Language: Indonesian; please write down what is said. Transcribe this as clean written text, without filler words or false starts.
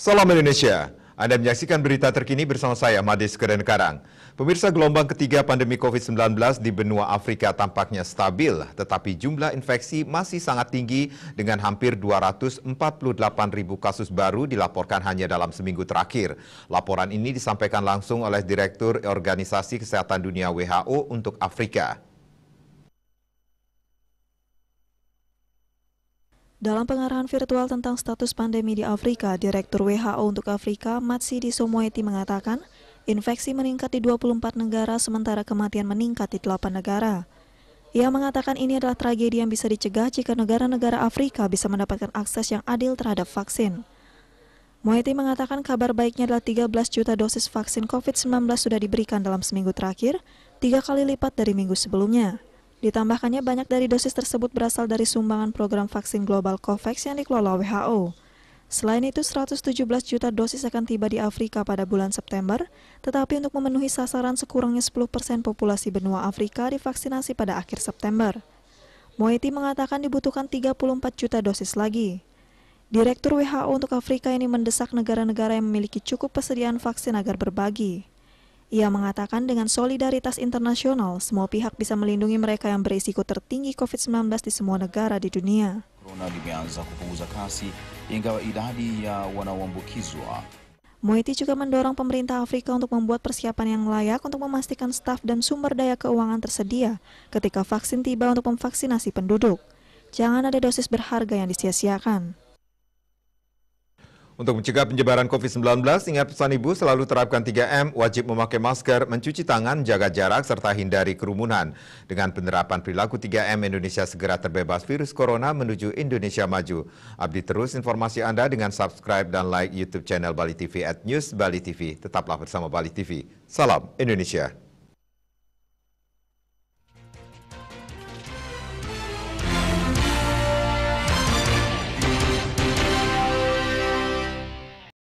Salam Indonesia. Anda menyaksikan berita terkini bersama saya, Madis Kedenkarang. Pemirsa, gelombang ketiga pandemi COVID-19 di benua Afrika tampaknya stabil, tetapi jumlah infeksi masih sangat tinggi dengan hampir 248.000 kasus baru dilaporkan hanya dalam seminggu terakhir. Laporan ini disampaikan langsung oleh Direktur Organisasi Kesehatan Dunia WHO untuk Afrika. Dalam pengarahan virtual tentang status pandemi di Afrika, Direktur WHO untuk Afrika, Matshidiso Moeti mengatakan, infeksi meningkat di 24 negara sementara kematian meningkat di 8 negara. Ia mengatakan ini adalah tragedi yang bisa dicegah jika negara-negara Afrika bisa mendapatkan akses yang adil terhadap vaksin. Moeti mengatakan kabar baiknya adalah 13 juta dosis vaksin COVID-19 sudah diberikan dalam seminggu terakhir, 3 kali lipat dari minggu sebelumnya. Ditambahkannya banyak dari dosis tersebut berasal dari sumbangan program vaksin global COVAX yang dikelola WHO. Selain itu, 117 juta dosis akan tiba di Afrika pada bulan September, tetapi untuk memenuhi sasaran sekurangnya 10% populasi benua Afrika divaksinasi pada akhir September. Moeti mengatakan dibutuhkan 34 juta dosis lagi. Direktur WHO untuk Afrika ini mendesak negara-negara yang memiliki cukup persediaan vaksin agar berbagi. Ia mengatakan dengan solidaritas internasional, semua pihak bisa melindungi mereka yang berisiko tertinggi COVID-19 di semua negara di dunia. Corona limeanza kupunguza kasi ingawa idadi ya wanaoambukizwa. Moeti juga mendorong pemerintah Afrika untuk membuat persiapan yang layak untuk memastikan staf dan sumber daya keuangan tersedia ketika vaksin tiba untuk memvaksinasi penduduk. Jangan ada dosis berharga yang disia-siakan. Untuk mencegah penyebaran COVID-19, ingat pesan Ibu selalu terapkan 3M, wajib memakai masker, mencuci tangan, jaga jarak, serta hindari kerumunan. Dengan penerapan perilaku 3M, Indonesia segera terbebas virus corona menuju Indonesia maju. Update terus informasi Anda dengan subscribe dan like YouTube channel Bali TV @newsbalitv. Tetaplah bersama Bali TV. Salam Indonesia.